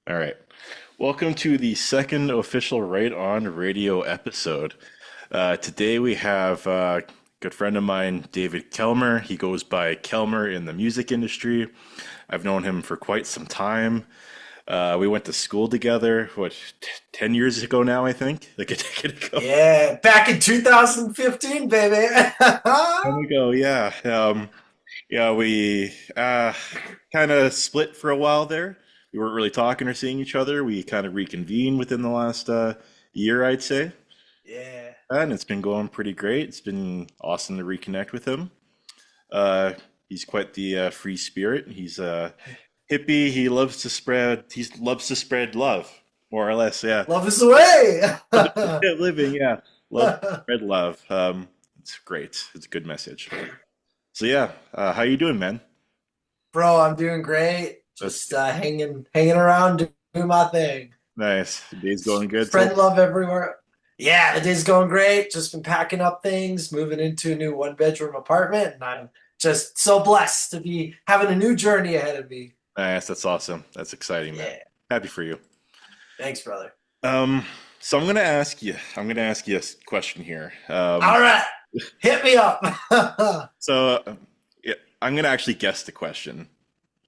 All right. Welcome to the second official Right On Radio episode. Today we have a good friend of mine, David Kelmer. He goes by Kelmer in the music industry. I've known him for quite some time. We went to school together, 10 years ago now, I think, like a decade ago. Yeah, back in 2015, baby. Time ago, yeah. Yeah, we kind of split for a while there. We weren't really talking or seeing each other. We kind of reconvened within the last year, I'd say. Yeah. And it's been going pretty great. It's been awesome to reconnect with him. Uh, he's quite the free spirit. He's a hippie. He loves to spread love, more or less. Yeah. Love is the way. Living, yeah. Love to spread love. It's great. It's a good message. So yeah, how you doing, man? Bro, I'm doing great. That's Just hanging around, doing my thing. nice. The day's going good so Spreading love everywhere. Yeah, the day's going great. Just been packing up things, moving into a new one-bedroom apartment, and I'm just so blessed to be having a new journey ahead of me. nice. That's awesome. That's exciting, man. Yeah. Happy for you. Thanks, brother. So I'm gonna ask you a question here. All right. Hit me up. Yeah, I'm gonna actually guess the question.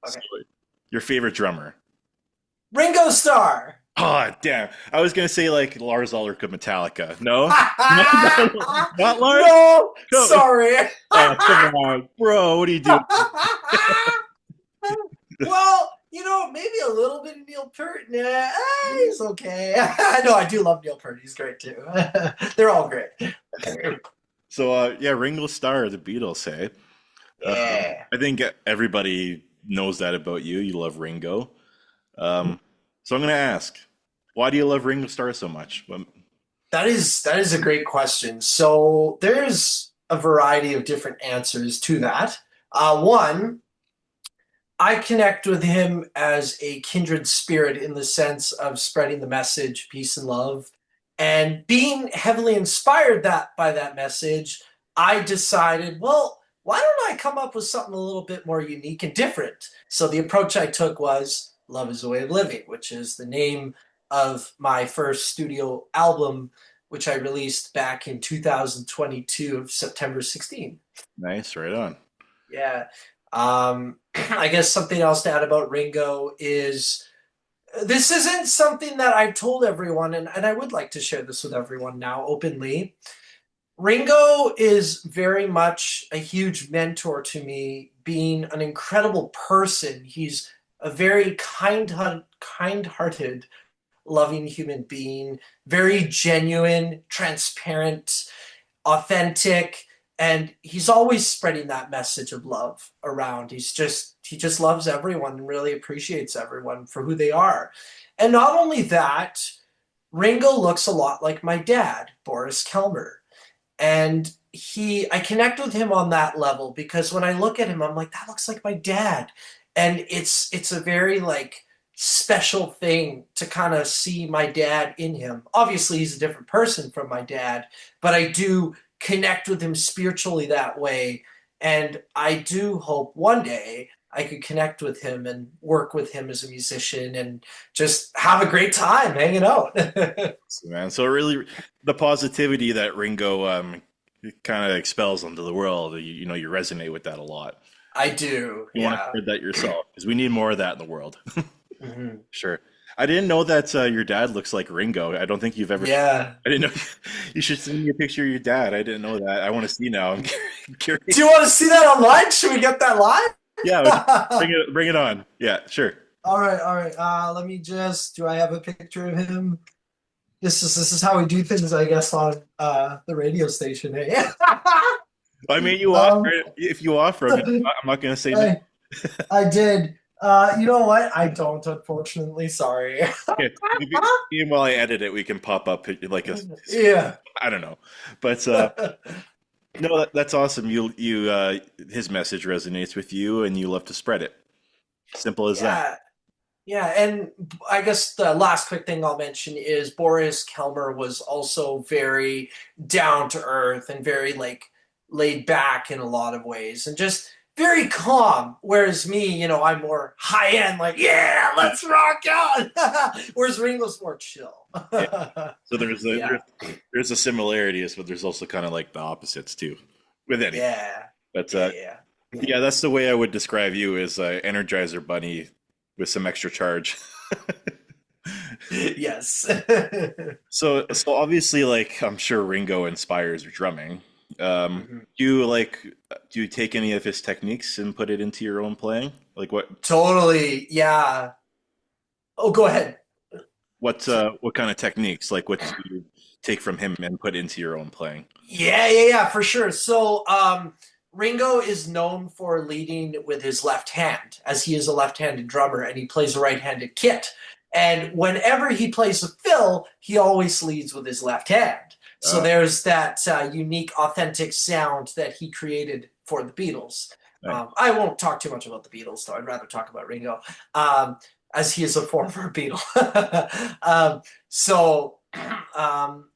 So, Okay. your favorite drummer? Ringo Starr. Oh, damn. I was gonna say like Lars Ulrich of Metallica. No? Not Lars? No, No. sorry. Oh, come on, bro. What are you doing? Well, maybe a little bit of Neil Peart. Nah, he's okay. No, I do love Neil Peart. He's great too. They're all great. So, yeah, Ringo Starr, the Beatles, hey. Yeah. I think everybody knows that about you. You love Ringo. So I'm gonna ask, why do you love Ringo Starr so much? That is a great question. So there's a variety of different answers to that. One, I connect with him as a kindred spirit in the sense of spreading the message, peace and love. And being heavily inspired by that message, I decided, well, why don't I come up with something a little bit more unique and different? So the approach I took was Love is a Way of Living, which is the name of my first studio album, which I released back in 2022 of September 16. Nice, right on. Yeah. I guess something else to add about Ringo is this isn't something that I've told everyone, and I would like to share this with everyone now openly. Ringo is very much a huge mentor to me, being an incredible person. He's a very kind-hearted, loving human being, very genuine, transparent, authentic, and he's always spreading that message of love around. He just loves everyone and really appreciates everyone for who they are. And not only that, Ringo looks a lot like my dad, Boris Kelmer. And I connect with him on that level because when I look at him, I'm like, that looks like my dad. And it's a very like special thing to kind of see my dad in him. Obviously, he's a different person from my dad, but I do connect with him spiritually that way. And I do hope one day I could connect with him and work with him as a musician and just have a great time hanging out. So, man, so really, the positivity that Ringo kind of expels onto the world, you resonate with that a lot. I do, You want to yeah. spread that yourself because we need more of that in the world. Mhm. Sure. I didn't know that your dad looks like Ringo. I don't think you've ever. Yeah. I didn't know. You should send me a picture of your dad. I didn't know that. I want to see now. I'm Do curious. you want to see that online? Should we get that Yeah, live? bring it on. Yeah, sure. All right, all right. Let me just. Do I have a picture of him? This is how we do things, I guess, on the radio station. Hey. I mean, you offer um, it. If you offer, I'm not going to say no. I I did. You know what? I don't, unfortunately. Sorry. Okay, maybe even while I edit it, we can pop up like a. Yeah. I don't know, but no, that's awesome. His message resonates with you, and you love to spread it. Simple as that. Yeah. Yeah, and I guess the last quick thing I'll mention is Boris Kelmer was also very down to earth and very like laid back in a lot of ways and just very calm. Whereas me, I'm more high end, like, yeah, let's rock out. Whereas Ringo's more chill. Yeah. So Yeah. there's a similarities, but there's also kind of like the opposites too with any. Yeah. But Yeah. yeah, that's the way I would describe you as Energizer Bunny with some extra charge. Yes. So obviously, like I'm sure Ringo inspires your drumming. Mhm. Do you take any of his techniques and put it into your own playing? Like Totally. Yeah. Oh, go ahead. what kind of techniques? Like what do you take from him and put into your own playing? Yeah, for sure. So, Ringo is known for leading with his left hand, as he is a left-handed drummer and he plays a right-handed kit. And whenever he plays a fill, he always leads with his left hand. So Uh, there's that unique, authentic sound that he created for the Beatles. Nice. I won't talk too much about the Beatles, though. I'd rather talk about Ringo, um, as he is a former Beatle. So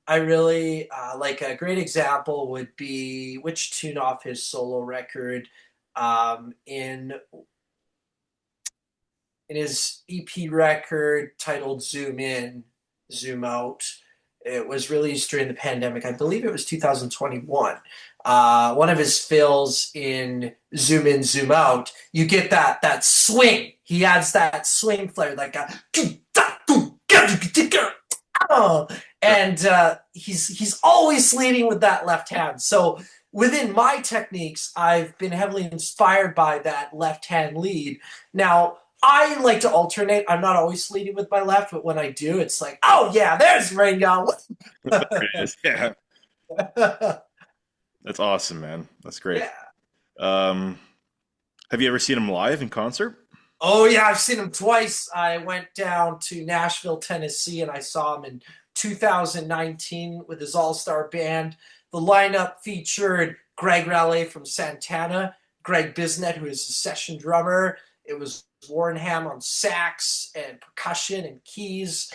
I really like a great example would be which tune off his solo record in his EP record titled Zoom In, Zoom Out. It was released during the pandemic. I believe it was 2021. One of his fills in Zoom In, Zoom Out, you get that swing. He adds that swing flair, like a oh, and he's always leading with that left hand. So within my techniques, I've been heavily inspired by that left hand lead. Now I like to alternate. I'm not always leading with my left, but when I do, it's like, oh yeah, there's Ringo. There it is. Yeah, that's awesome, man. That's great. Yeah. Um, have you ever seen him live in concert? Oh yeah, I've seen him twice. I went down to Nashville, Tennessee, and I saw him in 2019 with his all-star band. The lineup featured Greg Raleigh from Santana, Greg Bisnet, who is a session drummer. It was Warren Ham on sax and percussion and keys.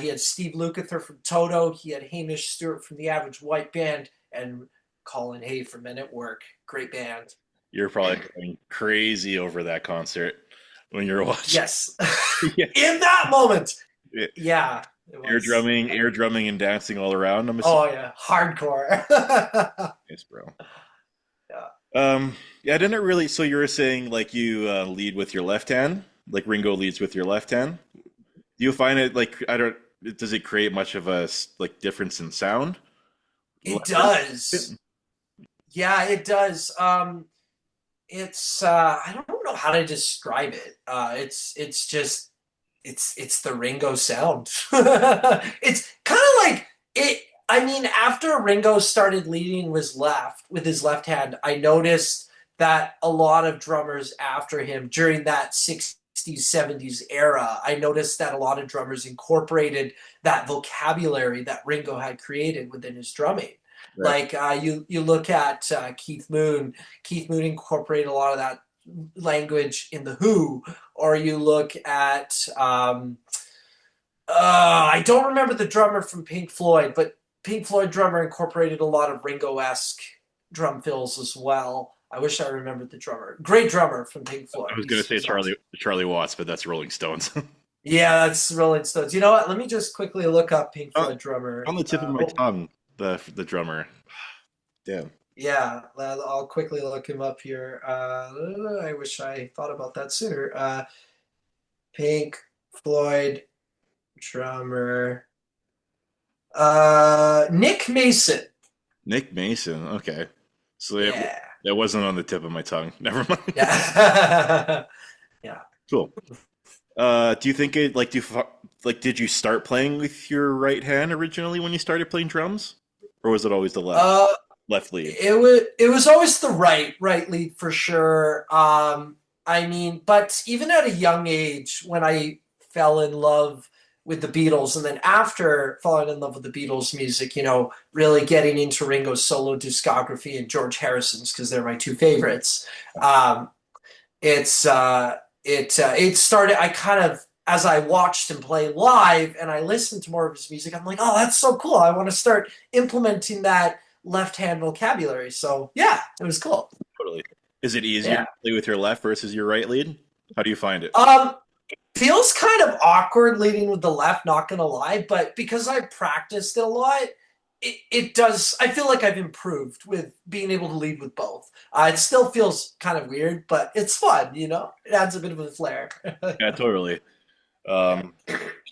He had Steve Lukather from Toto. He had Hamish Stewart from the Average White Band and Colin Hay from Men at Work. Great band. You're probably going crazy over that concert when you're watching. Yes. Yeah. In that moment. Yeah. Yeah. It was. Air drumming, and dancing all around. I'm assuming. Oh yeah, hardcore. Yes, bro. Yeah. Yeah, I didn't really. So you were saying like you lead with your left hand, like Ringo leads with your left hand. Do you find it like I don't? Does it create much of a like difference in sound? It Left hand? does. Yeah, it does. It's I don't know how to describe it. It's just it's the Ringo sound. It's kind of like it. I mean, after Ringo started leading with his left hand, I noticed that a lot of drummers after him during that 60s, 70s era, I noticed that a lot of drummers incorporated that vocabulary that Ringo had created within his drumming. Right. Like you look at Keith Moon. Keith Moon incorporated a lot of that language in the Who, or you look at I don't remember the drummer from Pink Floyd, but Pink Floyd drummer incorporated a lot of Ringo-esque drum fills as well. I wish I remembered the drummer. Great drummer from Pink Floyd. I was going to say He's awesome. Charlie Watts, but that's Rolling Stones. Yeah, that's Rolling Stones. You know what? Let me just quickly look up Pink on Floyd drummer. on the tip of my tongue, the drummer. Damn. Yeah, I'll quickly look him up here. I wish I thought about that sooner. Pink Floyd drummer. Nick Mason. Nick Mason. Okay. So Yeah. that wasn't on the tip of my tongue. Never mind. Yeah. Yeah. Cool. Do you think it like did you start playing with your right hand originally when you started playing drums, or was it always the left lead? It was always the right lead for sure. I mean, but even at a young age, when I fell in love with the Beatles, and then after falling in love with the Beatles music, really getting into Ringo's solo discography and George Harrison's because they're my two favorites. It's it started. I kind of as I watched him play live and I listened to more of his music, I'm like, oh, that's so cool. I want to start implementing that left hand vocabulary. So yeah, it was cool. Totally. Is it easier Yeah. to play with your left versus your right lead? How do you find it? Um, Feels kind of awkward leading with the left, not gonna lie, but because I practiced it a lot, it does. I feel like I've improved with being able to lead with both. It still feels kind of weird, but it's fun, you know? It adds a bit of a flair. Yeah, totally. Yeah. Um,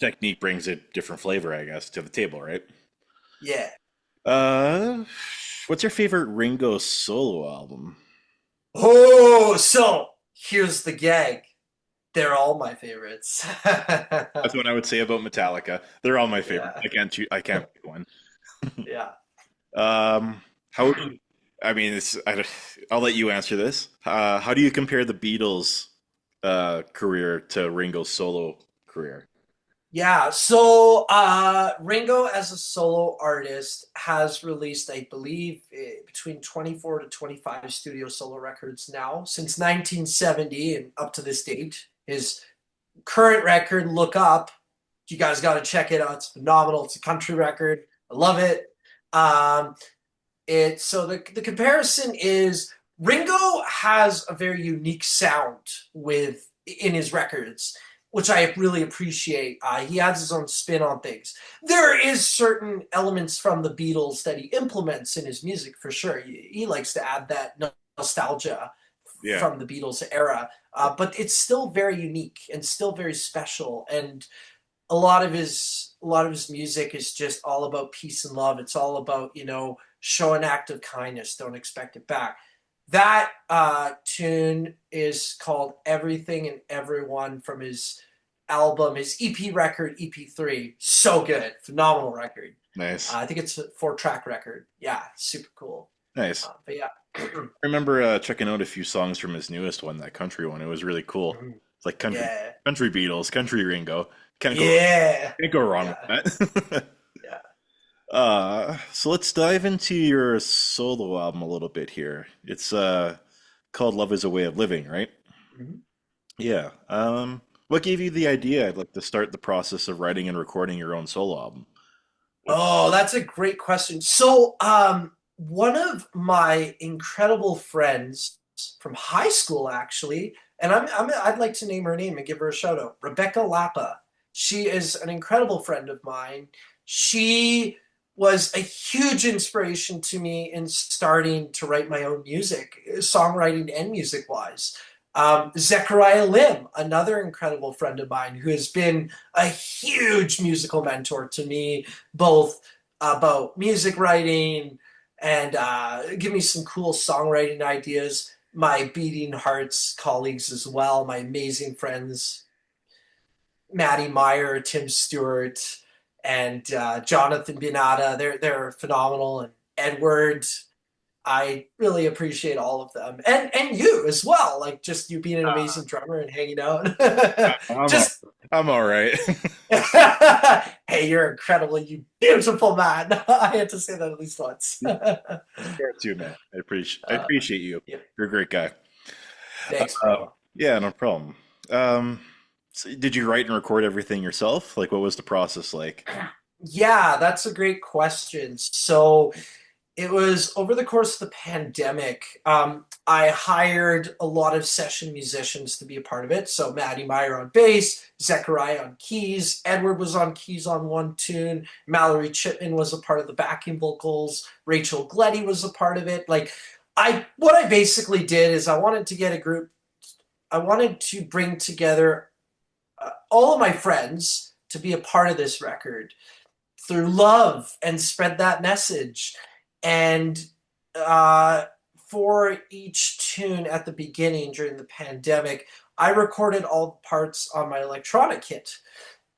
Technique brings a different flavor, I guess, to the table, right? Yeah. Uh, what's your favorite Ringo solo album? Oh, so here's the gag. They're all my favorites. That's what I would say about Metallica. They're all my favorite. Yeah. I can't pick one. Yeah. How would you, I mean, I'll let you answer this. How do you compare the Beatles' career to Ringo's solo career? Yeah, so Ringo as a solo artist has released, I believe, between 24 to 25 studio solo records now since 1970 and up to this date. His current record, Look Up, you guys got to check it out. It's phenomenal. It's a country record. I love it. Um, the comparison is Ringo has a very unique sound with in his records, which I really appreciate. He adds his own spin on things. There is certain elements from the Beatles that he implements in his music for sure. He likes to add that nostalgia Yeah. from the Beatles era, but it's still very unique and still very special. And a lot of his music is just all about peace and love. It's all about, show an act of kindness, don't expect it back. That tune is called Everything and Everyone from his album, his EP record, EP3. So good, phenomenal record. Nice. I think it's a 4-track record. Yeah, super cool. Nice. But yeah. I remember checking out a few songs from his newest one, that country one. It was really cool. It's like Yeah. country Beatles, country Ringo. Yeah. Can't go wrong Yeah. with that. Yeah. So let's dive into your solo album a little bit here. It's called Love is a Way of Living, right? Mhm. Yeah. What gave you the idea, like, to start the process of writing and recording your own solo album? Oh, that's a great question. So, one of my incredible friends from high school, actually, and I'd like to name her name and give her a shout out, Rebecca Lapa. She is an incredible friend of mine. She was a huge inspiration to me in starting to write my own music, songwriting and music wise. Zechariah Lim, another incredible friend of mine who has been a huge musical mentor to me, both about music writing and give me some cool songwriting ideas. My Beating Hearts colleagues as well, my amazing friends, Maddie Meyer, Tim Stewart, and Jonathan Binata. They're phenomenal. And Edward, I really appreciate all of them, and you as well. Like just you being an amazing drummer and hanging out. I'm all, Just I'm all right. hey, you're incredible, you beautiful man. I had to say that at least once. Fair too, man. I appreciate you. Yeah, You're a great guy. thanks, Uh, bro. yeah, no problem. So did you write and record everything yourself? Like, what was the process like? Yeah, that's a great question. So it was over the course of the pandemic. I hired a lot of session musicians to be a part of it. So Maddie Meyer on bass, Zechariah on keys, Edward was on keys on one tune, Mallory Chipman was a part of the backing vocals, Rachel Gleddy was a part of it. Like what I basically did is I wanted to get a group. I wanted to bring together all of my friends to be a part of this record through love and spread that message. And uh, for each tune at the beginning during the pandemic, I recorded all the parts on my electronic kit.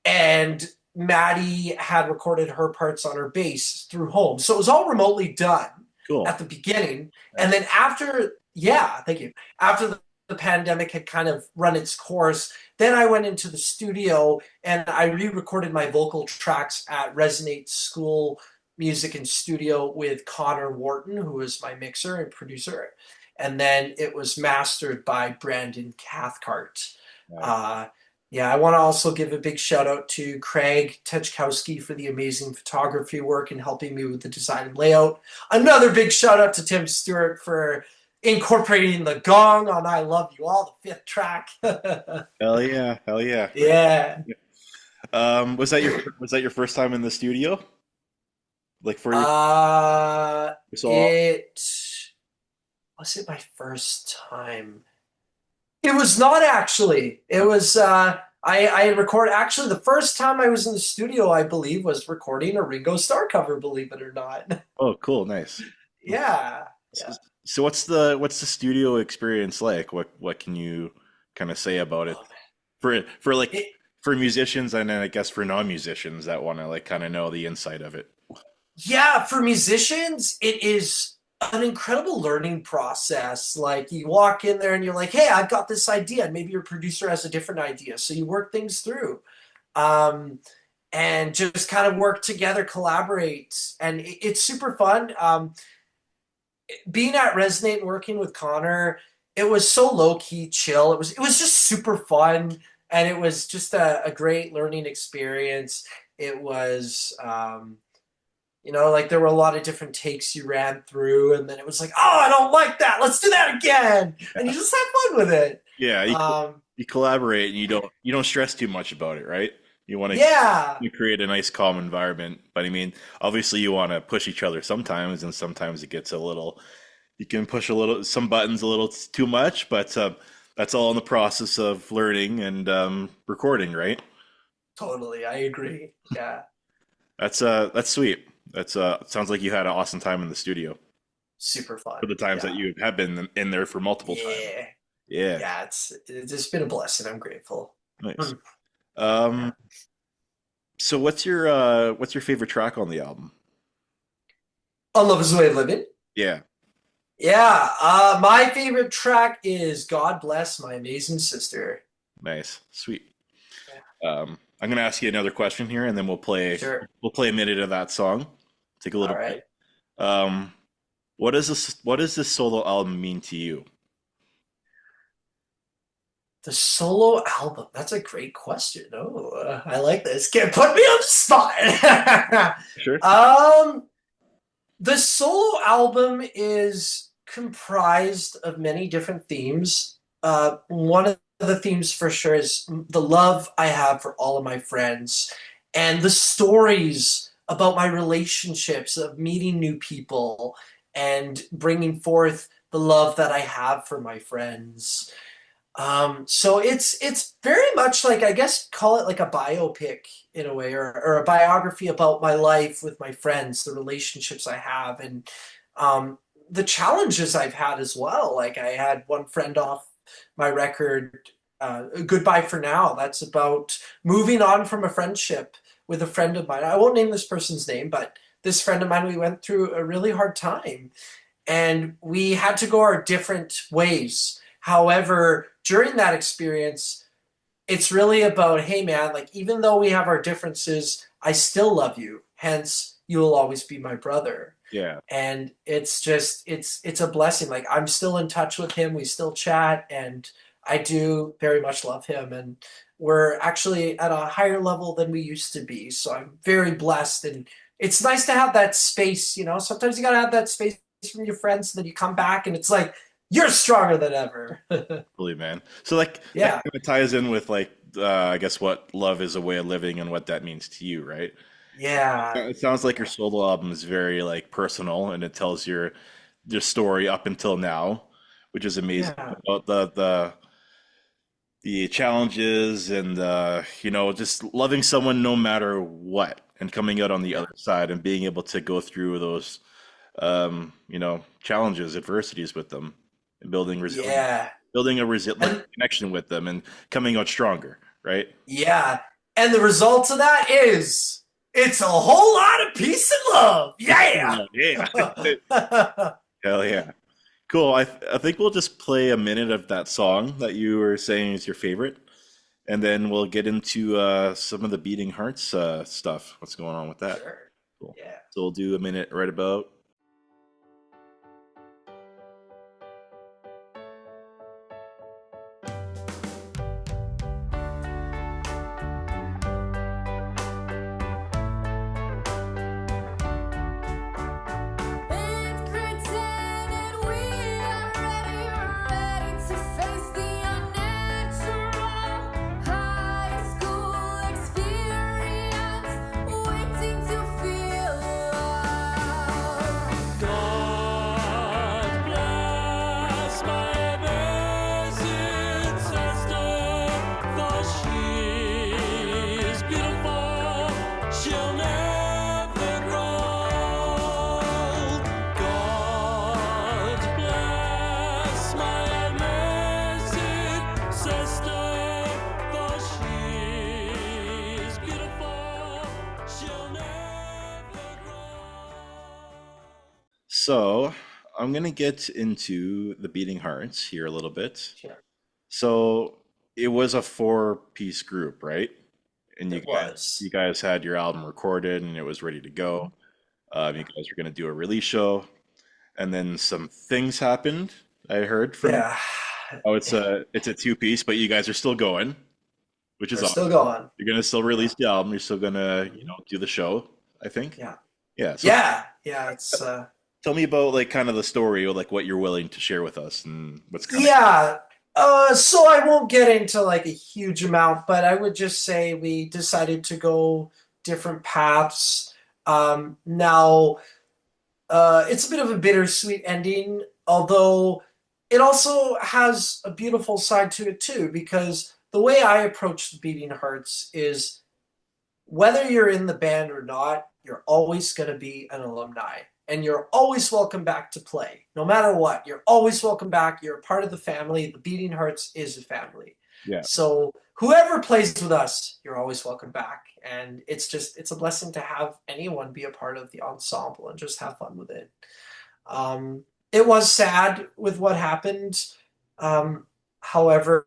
And Maddie had recorded her parts on her bass through home. So it was all remotely done Cool. at the beginning. And Nice. then after, yeah, thank you. After the pandemic had kind of run its course, then I went into the studio and I re-recorded my vocal tracks at Resonate School Music and Studio with Connor Wharton, who was my mixer and producer. And then it was mastered by Brandon Cathcart. Nice. Yeah, I want to also give a big shout out to Craig Techkowski for the amazing photography work and helping me with the design and layout. Another big shout out to Tim Stewart for incorporating the gong on I Love You All, the fifth track. Hell yeah, hell yeah. Yeah. Was that your first time in the studio? Like for Uh, your solo? it was it my first time? It was not actually. It was I record actually the first time I was in the studio, I believe, was recording a Ringo Starr cover, believe it or not. Oh, cool, nice. Yeah. So, Yeah. so what's the studio experience like? What can you kind of say about it Oh, for like man. for musicians and then I guess for non-musicians that want to like kind of know the inside of it? Yeah, for musicians, it is an incredible learning process. Like you walk in there and you're like, "Hey, I've got this idea," and maybe your producer has a different idea, so you work things through, um, and just kind of work together, collaborate, and it's super fun. Being at Resonate and working with Connor, it was so low key, chill. It was just super fun, and it was just a great learning experience. It was. Like there were a lot of different takes you ran through, and then it was like, oh, I don't like that. Let's do that again, and you just have fun with it. Yeah, Um, you collaborate and you don't stress too much about it, right? You want to yeah, you create a nice calm environment, but I mean, obviously you want to push each other sometimes, and sometimes it gets a little you can push a little some buttons a little too much, but that's all in the process of learning and recording, right? totally. I agree. Yeah, That's sweet. That's sounds like you had an awesome time in the studio super for fun. the times that Yeah, you have been in there for multiple times. yeah, Yeah, yeah. It's just been a blessing. I'm grateful. nice. Mm, Um, yeah. so what's your favorite track on the album? Oh, Love Is the Way of Living. Yeah, Yeah, my favorite track is "God Bless My Amazing Sister." nice, sweet. Yeah, I'm gonna ask you another question here, and then sure. we'll play a minute of that song. Take a All little break. right. Um, what does this solo album mean to you? The solo album. That's a great question. Oh, I like this. Can't put me on the spot. Sure. um, the solo album is comprised of many different themes. One of the themes for sure is the love I have for all of my friends and the stories about my relationships of meeting new people and bringing forth the love that I have for my friends. So it's very much like I guess call it like a biopic in a way, or a biography about my life with my friends, the relationships I have, and um, the challenges I've had as well. Like I had one friend off my record, "Goodbye for Now." That's about moving on from a friendship with a friend of mine. I won't name this person's name, but this friend of mine, we went through a really hard time and we had to go our different ways. However, during that experience, it's really about, hey man, like even though we have our differences, I still love you. Hence, you will always be my brother. Yeah. And it's just it's a blessing. Like I'm still in touch with him. We still chat and I do very much love him and we're actually at a higher level than we used to be. So I'm very blessed and it's nice to have that space, you know. Sometimes you got to have that space from your friends and then you come back and it's like you're stronger than ever. Totally, man. So like that Yeah. kind of ties in with like I guess what love is a way of living and what that means to you, right? Yeah. It sounds like your Yeah. solo album is very like personal and it tells your story up until now, which is amazing Yeah. about the challenges and you know just loving someone no matter what and coming out on the Yeah. other side and being able to go through those you know challenges, adversities with them and Yeah. building a like And connection with them and coming out stronger, right? yeah. And the result of that is it's a whole lot of peace and love. Yeah. Yeah. Hell yeah. Cool. I think we'll just play a minute of that song that you were saying is your favorite, and then we'll get into some of the beating hearts stuff. What's going on with that? Sure. Cool. Yeah. So we'll do a minute right about. It's grade 10 and we are So I'm gonna get into the Beating Hearts here a little bit. Sure. So it was a four-piece group, right? And It you was. guys had your album recorded and it was ready to Mhm. go. You guys were gonna do a release show, and then some things happened. I heard from Yeah. oh, it's a two-piece, but you guys are still going, which is We're still awesome. going. You're gonna still Yeah. release the album. You're still gonna, Mhm. do the show, I think. Yeah. Yeah. So Yeah. Yeah. tell me about like kind of the story or like what you're willing to share with us and what's kind of Yeah. So I won't get into like a huge amount, but I would just say we decided to go different paths. Now, it's a bit of a bittersweet ending, although it also has a beautiful side to it too, because the way I approach the Beating Hearts is whether you're in the band or not, you're always going to be an alumni. And you're always welcome back to play. No matter what, you're always welcome back. You're a part of the family. The Beating Hearts is a family. yeah. So whoever plays with us, you're always welcome back. And it's a blessing to have anyone be a part of the ensemble and just have fun with it. It was sad with what happened. However,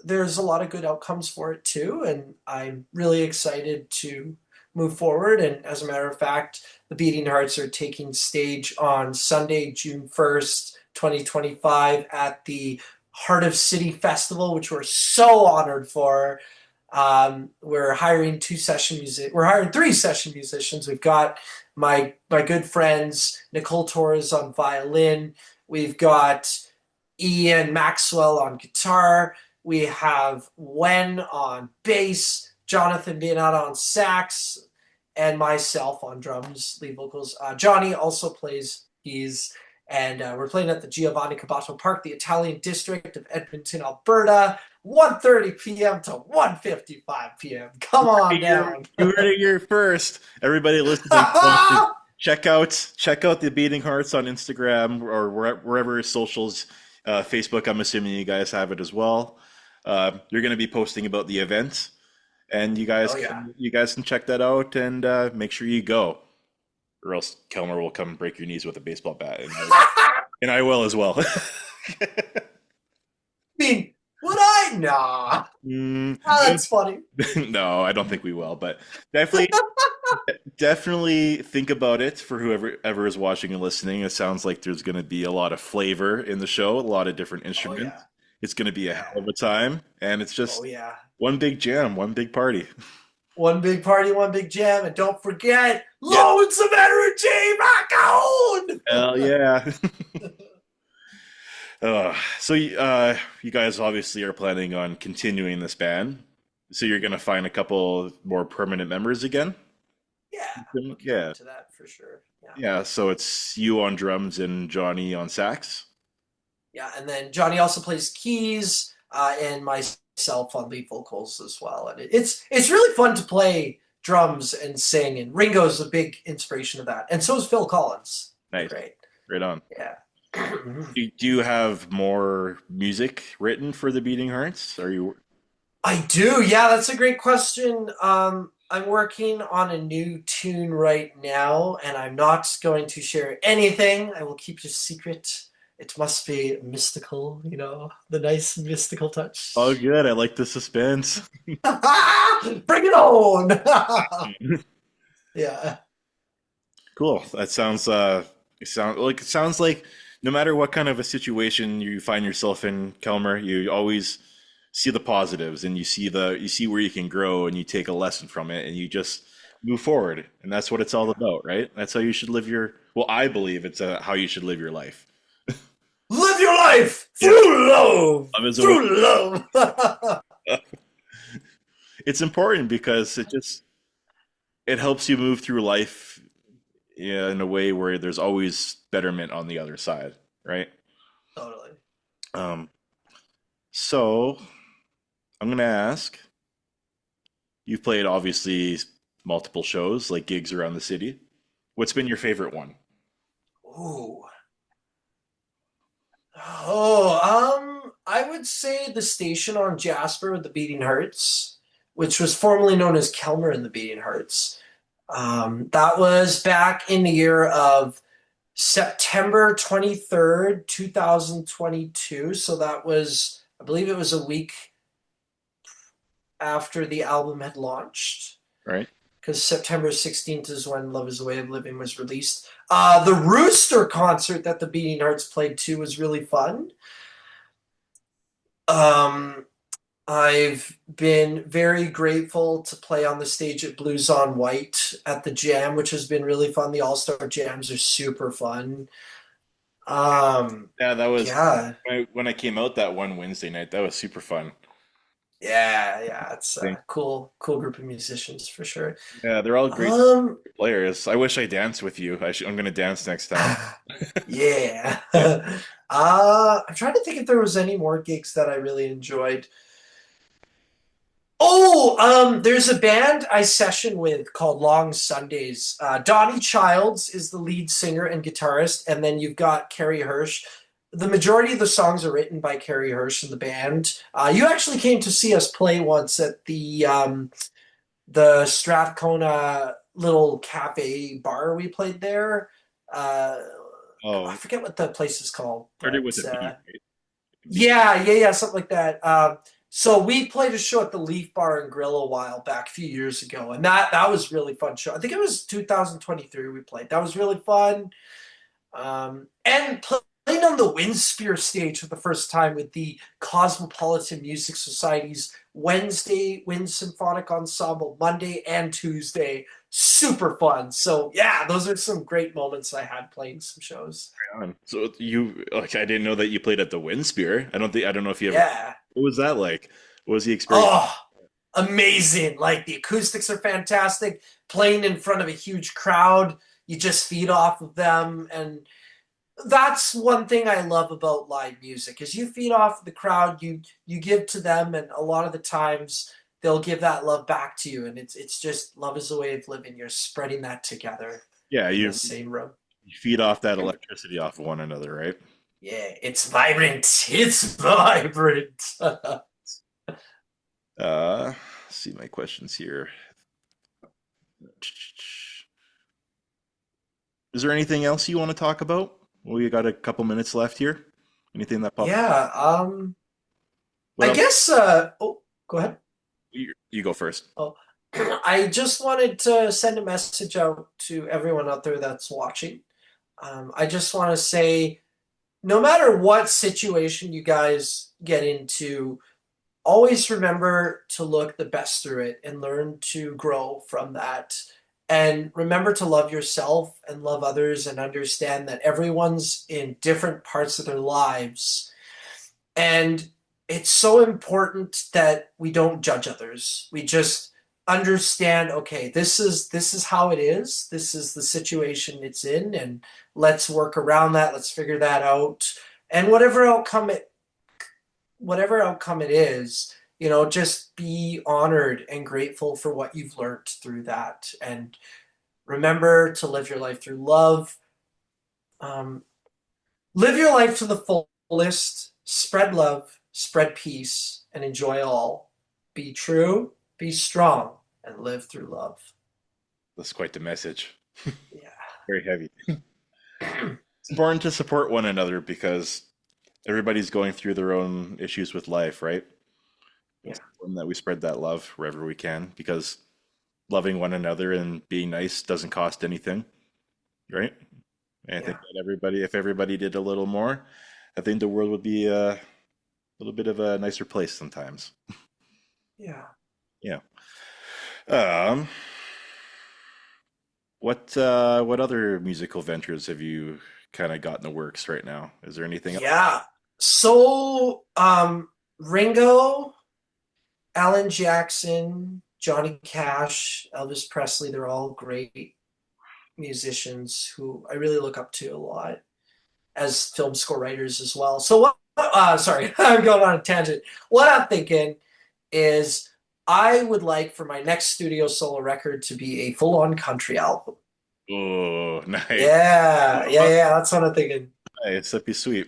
there's a lot of good outcomes for it too, and I'm really excited to move forward. And as a matter of fact, the Beating Hearts are taking stage on Sunday, June 1st, 2025, at the Heart of City Festival, which we're so honored for. We're hiring we're hiring three session musicians. We've got my good friends Nicole Torres on violin. We've got Ian Maxwell on guitar. We have Wen on bass, Jonathan Bianata on sax, and myself on drums, lead vocals. Johnny also plays keys, and we're playing at the Giovanni Cabato Park, the Italian district of Edmonton, Alberta, 1:30 p.m. to 1:55 p.m. Come on down. You heard it here first. Everybody listening, check out the Beating Hearts on Instagram or wherever socials. Facebook, I'm assuming you guys have it as well. You're going to be posting about the event, and Oh yeah. you guys can check that out and make sure you go, or else Kelmer will come break your knees with a baseball bat, and I will as well. mean, would I? Nah. Mm, Oh, that's funny. no, I don't think we will, but definitely definitely think about it for whoever ever is watching and listening. It sounds like there's going to be a lot of flavor in the show, a lot of different Oh instruments. yeah. It's going to be a hell Yeah. of a time, and it's Oh just yeah. one big jam, one big party. One big party, one big jam, and don't forget, Yeah, loads of energy, rock on! hell yeah. You guys obviously are planning on continuing this band, so you're going to find a couple more permanent members again. Yeah, looking Yeah, forward to that for sure. Yeah. yeah. So it's you on drums and Johnny on sax. Yeah, and then Johnny also plays keys, and myself on lead vocals as well. And it's really fun to play drums and sing. And Ringo's a big inspiration of that, and so is Phil Collins. They're Nice, great. right on. Yeah. Do you have more music written for the Beating Hearts? Are you? I do. Yeah, that's a great question. I'm working on a new tune right now, and I'm not going to share anything. I will keep it a secret. It must be mystical, the nice mystical Oh, touch. good. I like the suspense. Bring it on! Yeah. Cool. That sounds it sounds like no matter what kind of a situation you find yourself in, Kelmer, you always see the positives and you see where you can grow and you take a lesson from it and you just move forward. And that's what it's all Yeah. about, right? That's how you should live well, I believe it's how you should live your life. Live your life Yeah. through love! Love is a Through love! it's important because it helps you move through life, yeah, in a way where there's always betterment on the other side, right? Totally. Um, so I'm gonna ask, you've played obviously multiple shows, like gigs around the city. What's been your favorite one? Ooh. I would say the station on Jasper with the Beating Hearts, which was formerly known as Kelmer and the Beating Hearts. That was back in the year of September 23rd, 2022. So that was, I believe it was a week after the album had launched. Right? Because September 16th is when Love is a Way of Living was released. The Rooster concert that the Beating Hearts played too was really fun. Um, I've been very grateful to play on the stage at Blues on White at the Jam, which has been really fun. The All Star Jams are super fun. Um, Yeah, that was yeah, when I came out that one Wednesday night. That was super fun. yeah. It's Thing. a cool group of musicians for sure. Yeah, they're all great Um, players. I wish I danced with you. I'm gonna dance next time. yeah. Yeah. I'm trying to think if there was any more gigs that I really enjoyed. Oh, there's a band I session with called Long Sundays. Donnie Childs is the lead singer and guitarist, and then you've got Carrie Hirsch. The majority of the songs are written by Carrie Hirsch and the band. You actually came to see us play once at the Strathcona little cafe bar we played there. Uh, I Oh, forget what the place is called, started but with a B, right? B. yeah, something like that. So we played a show at the Leaf Bar and Grill a while back, a few years ago, and that was a really fun show. I think it was 2023 we played. That was really fun. And playing on the Windspear stage for the first time with the Cosmopolitan Music Society's Wednesday Wind Symphonic Ensemble, Monday and Tuesday. Super fun. So yeah, those are some great moments I had playing some shows. So you like I didn't know that you played at the Windspear. I don't know if you ever. Yeah. What was that like? What was the experience? Oh, amazing. Like the acoustics are fantastic. Playing in front of a huge crowd, you just feed off of them. And that's one thing I love about live music is you feed off the crowd, you give to them, and a lot of the times they'll give that love back to you. And it's just love is a way of living. You're spreading that together Yeah, in the you same room. you feed off that electricity off of one another, right? Yeah, it's vibrant. It's vibrant. See my questions here. Is there anything else you want to talk about? We got a couple minutes left here. Anything that popped? Yeah, What I else? guess oh, go ahead. You go first. Oh, I just wanted to send a message out to everyone out there that's watching. I just want to say, no matter what situation you guys get into, always remember to look the best through it and learn to grow from that. And remember to love yourself and love others and understand that everyone's in different parts of their lives. And it's so important that we don't judge others. We just understand, okay, this is how it is. This is the situation it's in, and let's work around that. Let's figure that out. And whatever outcome it is, just be honored and grateful for what you've learned through that. And remember to live your life through love. Um, Live your life to the fullest. Spread love, spread peace, and enjoy all. Be true, be strong, and live through love. That's quite the message. Yeah. Very heavy. It's important to support one another because everybody's going through their own issues with life, right? Yeah. It's important that we spread that love wherever we can because loving one another and being nice doesn't cost anything, right? And I Yeah. think that if everybody did a little more, I think the world would be a little bit of a nicer place sometimes. Yeah. Yeah. Um, what other musical ventures have you kind of got in the works right now? Is there anything else? Yeah. So, Ringo, Alan Jackson, Johnny Cash, Elvis Presley, they're all great musicians who I really look up to a lot as film score writers as well. So sorry, I'm going on a tangent. What I'm thinking is I would like for my next studio solo record to be a full-on country album. Oh, nice. Yeah, that's what I'm thinking. Nice. That'd be sweet.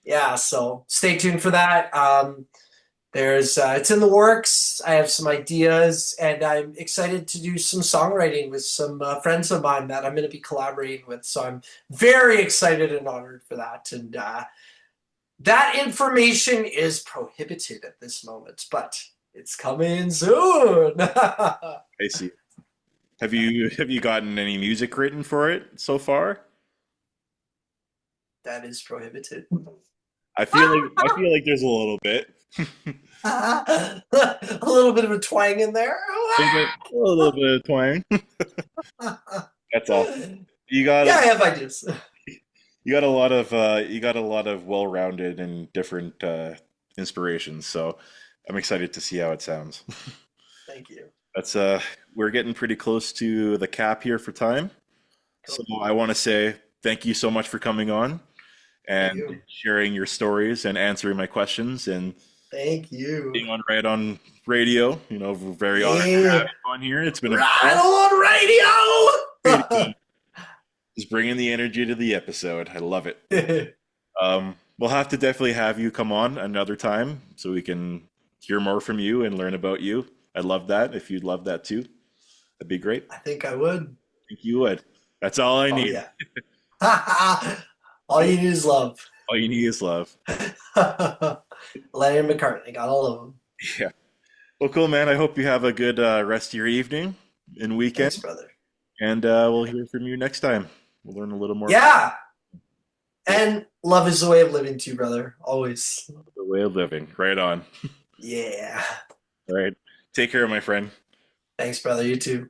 Yeah, so stay tuned for that. There's it's in the works. I have some ideas, and I'm excited to do some songwriting with some friends of mine that I'm going to be collaborating with. So I'm very excited and honored for that. And that information is prohibited at this moment, but it's coming soon. I see. Have you gotten any music written for it so far? That is prohibited. I feel like there's a little bit. A little bit of a twang in there. A little bit of twang. That's awesome. You got Yeah, I have ideas. you got a lot of well-rounded and different inspirations. So I'm excited to see how it sounds. Thank you. That's we're getting pretty close to the cap here for time. So Cool. I want to say thank you so much for coming on Thank and you. sharing your stories and answering my questions and Thank you. being on Right on Radio. We're very honored to have Yeah. you on here. It's been a Right great on just bringing the energy to the episode. I love it. radio. We'll have to definitely have you come on another time so we can hear more from you and learn about you. I'd love that if you'd love that too. That'd be great. I think I would. I think you would. That's all I Oh need. yeah. All you need is love. All you need is love. Lennon McCartney got all of them. Yeah. Well, cool, man. I hope you have a good rest of your evening and weekend, Thanks, brother. and we'll hear from you next time. We'll learn a little more about Yeah. And love is the way of living too, brother. Always. the way of living. Right on. Yeah. All right. Take care, my friend. Thanks, brother. You too.